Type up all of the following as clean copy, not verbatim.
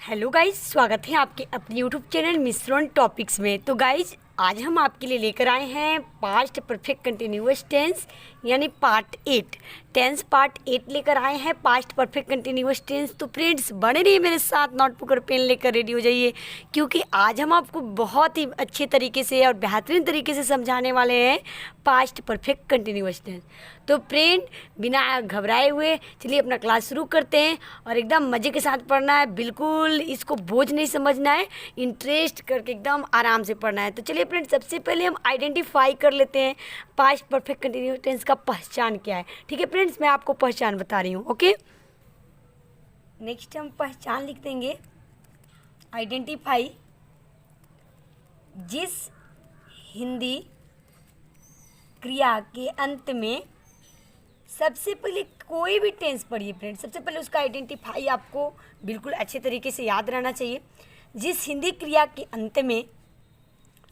Hello guys, स्वागत है आपके अपने यूट्यूब चैनल मिश्रण टॉपिक्स में। तो गाइज आज हम आपके लिए लेकर आए हैं पास्ट परफेक्ट कंटिन्यूअस टेंस यानी पार्ट 8 टेंस पार्ट 8 लेकर आए हैं पास्ट परफेक्ट कंटिन्यूअस टेंस। तो फ्रेंड्स बने रहिए मेरे साथ, नोटबुक और पेन लेकर रेडी हो जाइए, क्योंकि आज हम आपको बहुत ही अच्छे तरीके से और बेहतरीन तरीके से समझाने वाले हैं पास्ट परफेक्ट कंटिन्यूअस टेंस। तो फ्रेंड बिना घबराए हुए चलिए अपना क्लास शुरू करते हैं और एकदम मज़े के साथ पढ़ना है। बिल्कुल इसको बोझ नहीं समझना है, इंटरेस्ट करके एकदम आराम से पढ़ना है। तो चलिए फ्रेंड सबसे पहले हम आइडेंटिफाई कर लेते हैं पास्ट परफेक्ट कंटिन्यूअस टेंस का पहचान क्या है। ठीक है फ्रेंड्स, मैं आपको पहचान बता रही हूँ। ओके, नेक्स्ट हम पहचान लिख देंगे आइडेंटिफाई। जिस हिंदी क्रिया के अंत में सबसे पहले कोई भी टेंस पढ़िए फ्रेंड, सबसे पहले उसका आइडेंटिफाई आपको बिल्कुल अच्छे तरीके से याद रहना चाहिए। जिस हिंदी क्रिया के अंत में,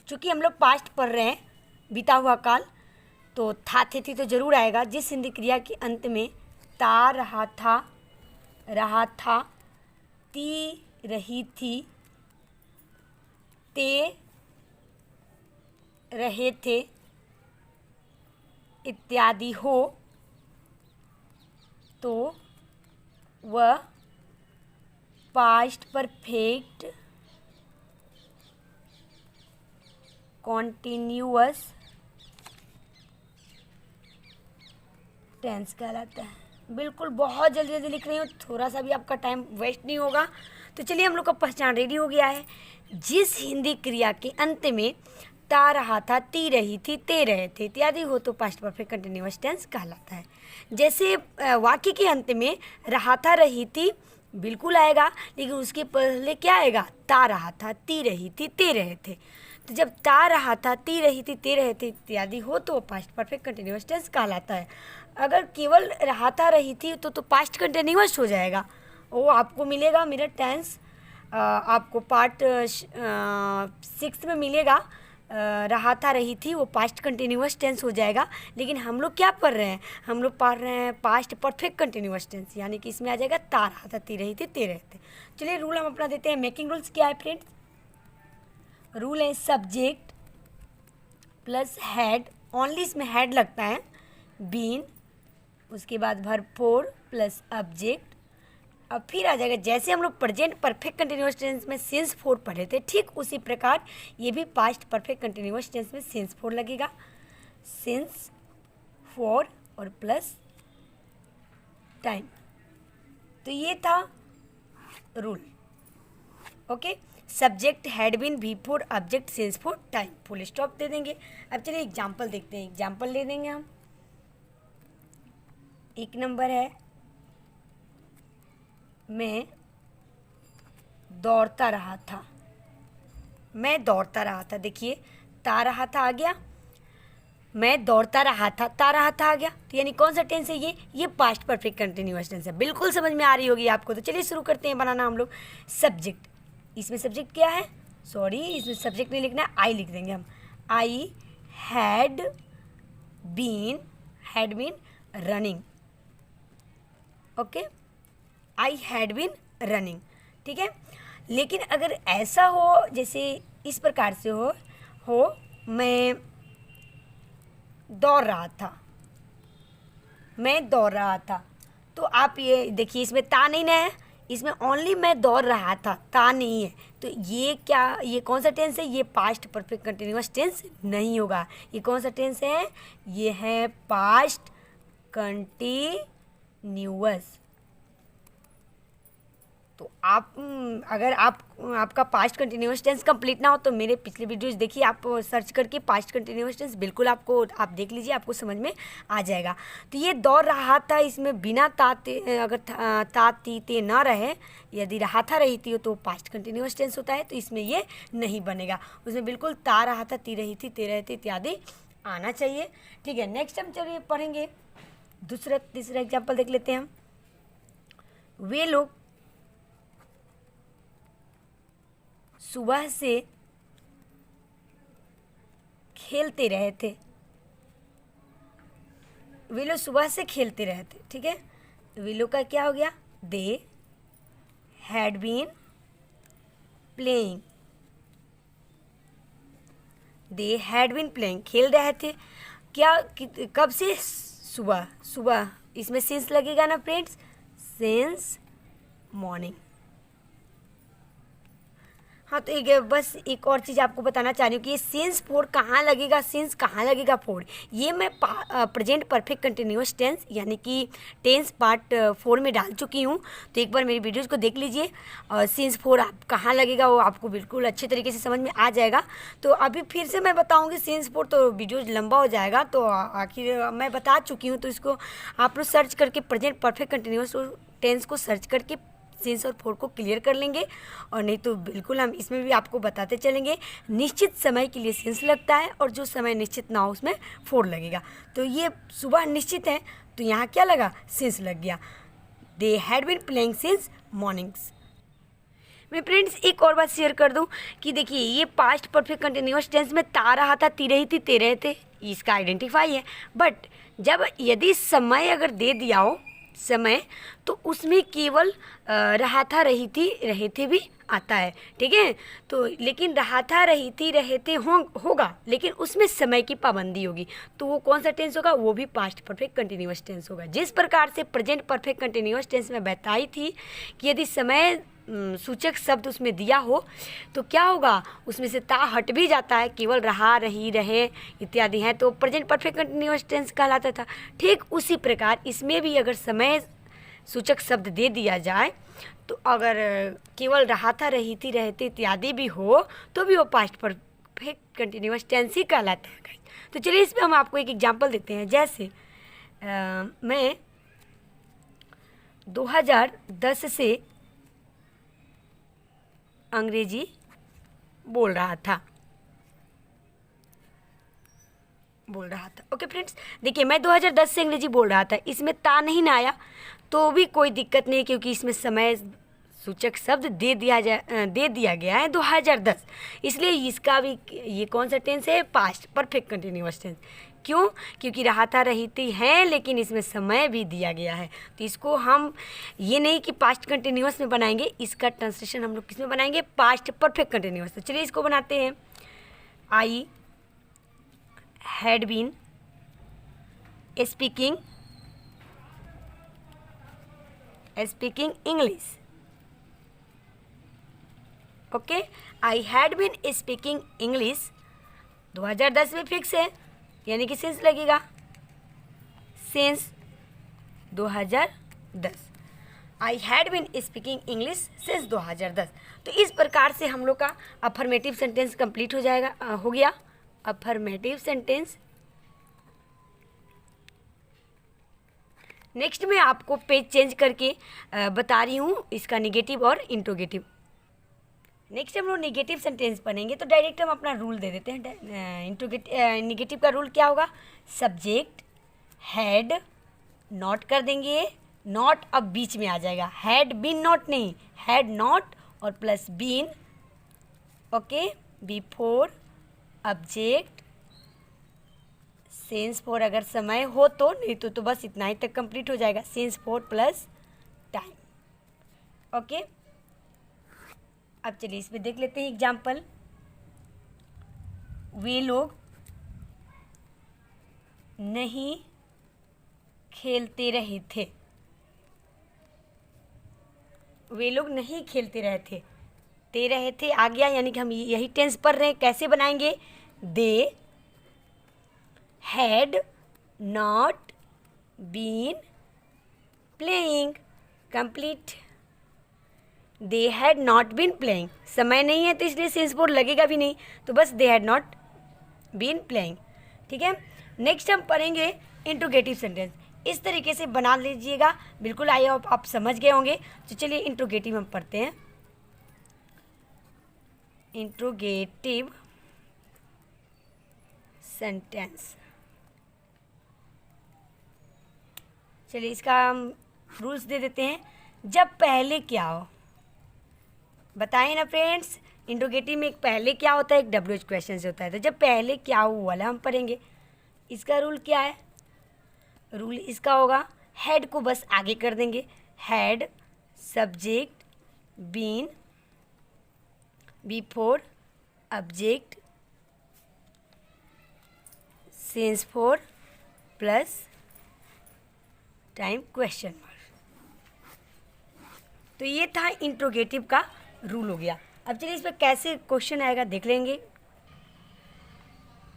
चूँकि हम लोग पास्ट पढ़ रहे हैं बीता हुआ काल, तो था थे थी तो ज़रूर आएगा। जिस हिंदी क्रिया के अंत में ता रहा था, ती रही थी, ते रहे थे इत्यादि हो तो वह पास्ट परफेक्ट कॉन्टिन्यूअस टेंस कहलाता है। बिल्कुल बहुत जल्दी जल्दी लिख रही हूँ, थोड़ा सा भी आपका टाइम वेस्ट नहीं होगा। तो चलिए हम लोग का पहचान रेडी हो गया है। जिस हिंदी क्रिया के अंत में ता रहा था, ती रही थी, ते रहे थे इत्यादि हो तो पास्ट परफेक्ट कंटिन्यूअस टेंस कहलाता है। जैसे वाक्य के अंत में रहा था, रही थी बिल्कुल आएगा, लेकिन उसके पहले क्या आएगा? ता रहा था, ती रही थी, ते रहे थे। तो जब ता रहा था, ती रही थी, ते रहे थे इत्यादि हो तो पास्ट परफेक्ट कंटिन्यूअस टेंस कहलाता है। अगर केवल रहा था, रही थी तो पास्ट कंटिन्यूअस हो जाएगा। वो आपको मिलेगा मेरा टेंस, आपको पार्ट 6 में मिलेगा। रहा था, रही थी वो पास्ट कंटिन्यूअस टेंस हो जाएगा। लेकिन हम लोग क्या पढ़ रहे हैं? हम लोग पढ़ रहे हैं पास्ट परफेक्ट कंटिन्यूअस टेंस, यानी कि इसमें आ जाएगा ता रहा था, ती रही थी, ते रहे थे। चलिए रूल हम अपना देते हैं। मेकिंग रूल्स क्या है फ्रेंड्स? रूल है सब्जेक्ट प्लस हेड, ओनली इसमें हेड लगता है, बीन, उसके बाद वर्ब फोर प्लस ऑब्जेक्ट। अब फिर आ जाएगा, जैसे हम लोग प्रेजेंट परफेक्ट कंटिन्यूअस टेंस में सिंस फोर पढ़े थे, ठीक उसी प्रकार ये भी पास्ट परफेक्ट कंटिन्यूअस टेंस में सिंस फोर लगेगा। सिंस फोर और प्लस टाइम। तो ये था rule. Okay, subject had been, V four, object, since for, time, full stop दे देंगे। अब चलिए एग्जाम्पल देखते हैं। एग्जाम्पल ले देंगे हम। एक नंबर है, मैं दौड़ता रहा था। मैं दौड़ता रहा था, देखिए ता रहा था आ गया, मैं दौड़ता रहा था, ता रहा था आ गया। तो यानी कौन सा टेंस है ये पास्ट परफेक्ट कंटिन्यूअस टेंस है। बिल्कुल समझ में आ रही होगी आपको। तो चलिए शुरू करते हैं बनाना हम लोग सब्जेक्ट। इसमें सब्जेक्ट क्या है? सॉरी, इसमें सब्जेक्ट नहीं लिखना है, आई लिख देंगे हम। I had been running. Okay, I had been running, ठीक है। लेकिन अगर ऐसा हो, जैसे इस प्रकार से हो मैं दौड़ रहा था, मैं दौड़ रहा था, तो आप ये देखिए इसमें ता नहीं ना है, इसमें ओनली मैं दौड़ रहा था, ता नहीं है। तो ये क्या, ये कौन सा टेंस है? ये पास्ट परफेक्ट कंटिन्यूअस टेंस नहीं होगा। ये कौन सा टेंस है? ये है पास्ट कंटिन्यूअस। तो आप अगर आपका पास्ट कंटिन्यूअस टेंस कंप्लीट ना हो तो मेरे पिछले वीडियोस देखिए, आप सर्च करके पास्ट कंटिन्यूअस टेंस बिल्कुल आपको आप देख लीजिए, आपको समझ में आ जाएगा। तो ये दौड़ रहा था, इसमें बिना ताते, अगर ता ती ते ना रहे, यदि रहा था रही थी तो पास्ट कंटिन्यूअस टेंस होता है, तो इसमें ये नहीं बनेगा। उसमें बिल्कुल ता रहा था, ती रही थी, ते रहे थे इत्यादि आना चाहिए। ठीक है, नेक्स्ट हम चलिए पढ़ेंगे तीसरा एग्जाम्पल देख लेते हैं हम। वे लोग सुबह से खेलते रहे थे। वे लोग सुबह से खेलते रहे थे, ठीक है। वे लोग का क्या हो गया? They had been playing, they had been playing, खेल रहे थे। क्या कब से? सुबह। सुबह, इसमें सिंस लगेगा ना फ्रेंड्स, सिंस मॉर्निंग। हाँ, तो एक बस एक और चीज़ आपको बताना चाह रही हूँ कि ये सिंस फोर कहाँ लगेगा, सिंस कहाँ लगेगा फोर, ये मैं प्रेजेंट परफेक्ट कंटिन्यूअस टेंस यानी कि टेंस पार्ट 4 में डाल चुकी हूँ। तो एक बार मेरी वीडियोज़ को देख लीजिए और सिंस फोर आप कहाँ लगेगा वो आपको बिल्कुल अच्छे तरीके से समझ में आ जाएगा। तो अभी फिर से मैं बताऊँगी सिंस फोर, तो वीडियोज़ लंबा हो जाएगा। तो आखिर मैं बता चुकी हूँ, तो इसको आप लोग सर्च करके प्रेजेंट परफेक्ट कंटिन्यूअस टेंस को सर्च करके सिंस और फोर को क्लियर कर लेंगे। और नहीं तो बिल्कुल हम इसमें भी आपको बताते चलेंगे। निश्चित समय के लिए सिंस लगता है और जो समय निश्चित ना हो उसमें फोर लगेगा। तो ये सुबह निश्चित है, तो यहाँ क्या लगा, सिंस लग गया। They had been playing since mornings. मैं फ्रेंड्स एक और बात शेयर कर दूं कि देखिए ये पास्ट परफेक्ट कंटिन्यूअस टेंस में ता रहा था, ती रही थी, ते रहे थे, इसका आइडेंटिफाई है। बट जब यदि समय अगर दे दिया हो समय, तो उसमें केवल रहा था, रही थी, रहे थे भी आता है। ठीक है, तो लेकिन रहा था, रही थी, रहे थे होगा, लेकिन उसमें समय की पाबंदी होगी। तो वो कौन सा टेंस होगा, वो भी पास्ट परफेक्ट कंटिन्यूअस टेंस होगा। जिस प्रकार से प्रेजेंट परफेक्ट कंटिन्यूअस टेंस में बताई थी कि यदि समय सूचक शब्द उसमें दिया हो तो क्या होगा, उसमें से ता हट भी जाता है, केवल रहा, रही, रहे इत्यादि हैं, तो प्रेजेंट परफेक्ट कंटिन्यूअस टेंस कहलाता था। ठीक उसी प्रकार इसमें भी अगर समय सूचक शब्द दे दिया जाए, तो अगर केवल रहा था, रही थी, रहे थे इत्यादि भी हो, तो भी वो पास्ट परफेक्ट कंटिन्यूअस टेंस ही कहलाता है। तो चलिए इसमें हम आपको एक एग्जांपल देते हैं। जैसे मैं 2010 से अंग्रेजी बोल रहा था। ओके फ्रेंड्स, देखिए मैं 2010 से अंग्रेजी बोल रहा था, इसमें ता नहीं ना आया तो भी कोई दिक्कत नहीं, क्योंकि इसमें समय सूचक शब्द दे दिया गया है 2010, इसलिए इसका भी ये कौन सा टेंस है, पास्ट परफेक्ट कंटिन्यूअस टेंस। क्यों? क्योंकि रहा था, रही थी है, लेकिन इसमें समय भी दिया गया है। तो इसको हम ये नहीं कि पास्ट कंटिन्यूअस में बनाएंगे, इसका ट्रांसलेशन हम लोग किस में बनाएंगे, पास्ट परफेक्ट कंटिन्यूअस। तो चलिए इसको बनाते हैं। I had been speaking English. Okay, I had been speaking English 2010 में फिक्स है, यानी कि सिंस लगेगा, since 2010। I had been speaking English since 2010। तो इस प्रकार से हम लोग का अफर्मेटिव सेंटेंस कंप्लीट हो जाएगा, हो गया अफर्मेटिव सेंटेंस। नेक्स्ट मैं आपको पेज चेंज करके बता रही हूँ इसका निगेटिव और इंट्रोगेटिव। नेक्स्ट हम लोग निगेटिव सेंटेंस पढ़ेंगे, तो डायरेक्ट हम अपना रूल दे देते हैं। निगेटिव का रूल क्या होगा, सब्जेक्ट हैड नॉट कर देंगे, नॉट अब बीच में आ जाएगा, हैड बीन नॉट नहीं, हैड नॉट और plus been, okay, before object, since for अगर समय हो तो, नहीं तो बस इतना ही तक कंप्लीट हो जाएगा, since for plus time. Okay, अब चलिए इसमें देख लेते हैं एग्जाम्पल। वे लोग नहीं खेलते रहे थे, वे लोग नहीं खेलते रहे थे, ते रहे थे आ गया, यानी कि हम यही टेंस पढ़ रहे हैं। कैसे बनाएंगे, they had not been playing, complete. They had not been playing, समय नहीं है तो इसलिए सिंस फोर लगेगा भी नहीं, तो बस they had not been playing. ठीक है, नेक्स्ट हम पढ़ेंगे इंट्रोगेटिव सेंटेंस। इस तरीके से बना लीजिएगा, बिल्कुल आई होप आप समझ गए होंगे। तो चलिए इंट्रोगेटिव हम पढ़ते हैं। इंट्रोगेटिव सेंटेंस, चलिए इसका हम रूल्स दे देते हैं। जब पहले क्या हो, बताएं ना फ्रेंड्स, इंट्रोगेटिव में एक पहले क्या होता है, एक WH क्वेश्चन से होता है। तो जब पहले क्या हो वाला हम पढ़ेंगे। इसका रूल क्या है, रूल इसका होगा हैड को बस आगे कर देंगे, had subject been before object since for plus time question mark. तो ये था इंट्रोगेटिव का रूल हो गया। अब चलिए इस पर कैसे क्वेश्चन आएगा देख लेंगे।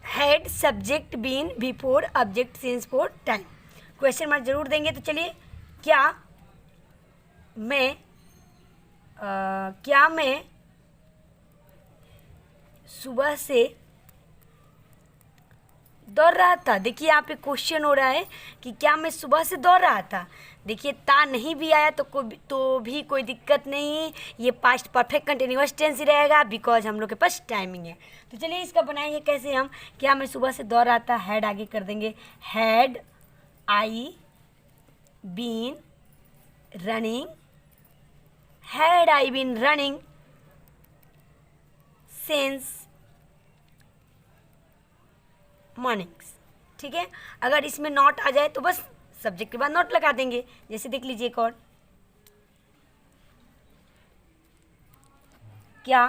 Had subject been before object since for time, question mark जरूर देंगे। तो चलिए क्या मैं सुबह से दौड़ रहा था। देखिए यहाँ पे क्वेश्चन हो रहा है कि क्या मैं सुबह से दौड़ रहा था। देखिए ता नहीं भी आया तो भी कोई दिक्कत नहीं, ये पास्ट परफेक्ट कंटिन्यूअस टेंस ही रहेगा बिकॉज हम लोग के पास टाइमिंग है। तो चलिए इसका बनाएंगे कैसे हम। क्या मैं सुबह से दौड़ रहा था, हैड आगे कर देंगे, had I been running, had I been running since mornings. ठीक है, अगर इसमें नॉट आ जाए तो बस सब्जेक्ट के बाद नॉट लगा देंगे। जैसे देख लीजिए एक और, क्या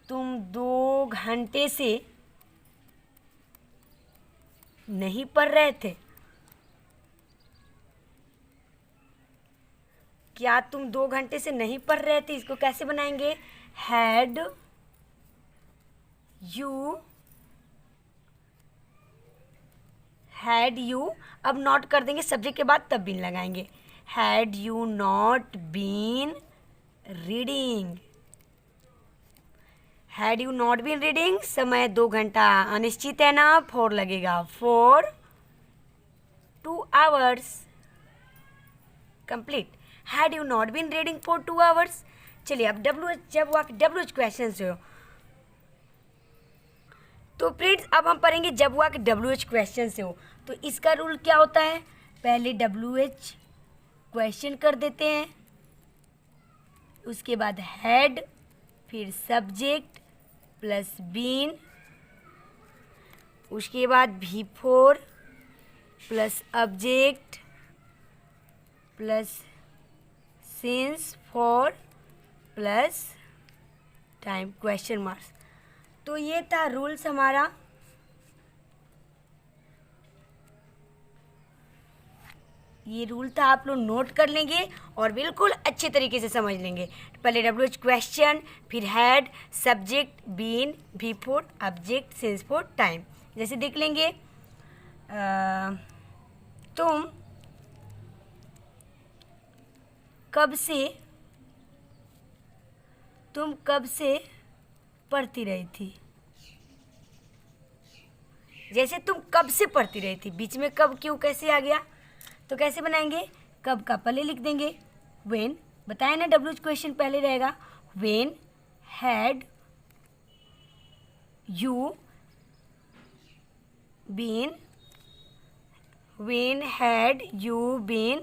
तुम 2 घंटे से नहीं पढ़ रहे थे। क्या तुम 2 घंटे से नहीं पढ़ रहे थे, इसको कैसे बनाएंगे, हैड यू, अब नॉट कर देंगे सब्जेक्ट के बाद तब बीन लगाएंगे, had you not been reading. Had you not been reading, समय 2 घंटा अनिश्चित है ना, 4 लगेगा, for 2 hours complete. Had you not been reading for 2 hours। चलिए अब जब WH क्वेश्चन से हो तो फ्रेंड्स अब हम पढ़ेंगे जब हुआ कि WH क्वेश्चन से हो। तो इसका रूल क्या होता है, पहले WH क्वेश्चन कर देते हैं, उसके बाद हैड, फिर सब्जेक्ट प्लस बीन, उसके बाद before plus object plus since for plus time question marks. तो ये था रूल्स हमारा। ये रूल था, आप लोग नोट कर लेंगे और बिल्कुल अच्छे तरीके से समझ लेंगे। पहले WH क्वेश्चन, फिर had, subject, been, before, object, since for time. जैसे देख लेंगे, तुम कब से पढ़ती रही थी। जैसे तुम कब से पढ़ती रही थी, बीच में कब क्यों कैसे आ गया, तो कैसे बनाएंगे, कब का पहले लिख देंगे, व्हेन, बताया ना WH क्वेश्चन पहले रहेगा, व्हेन हैड यू बीन,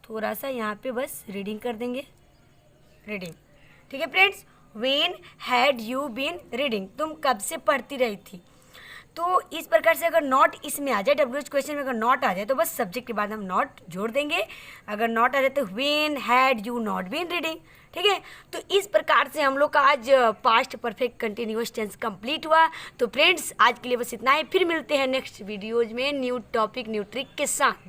थोड़ा सा यहाँ पे बस रीडिंग कर देंगे, रीडिंग। ठीक है friends, when had you been reading, तुम कब से पढ़ती रही थी। तो इस प्रकार से अगर नॉट इसमें आ जाए, WH क्वेश्चन में अगर नॉट आ जाए तो बस सब्जेक्ट के बाद हम नॉट जोड़ देंगे। अगर नॉट आ जाए तो when had you not been reading. ठीक है, तो इस प्रकार से हम लोग का आज past perfect continuous tense complete हुआ। तो फ्रेंड्स आज के लिए बस इतना ही, फिर मिलते हैं नेक्स्ट वीडियोज में न्यू टॉपिक न्यू ट्रिक के साथ।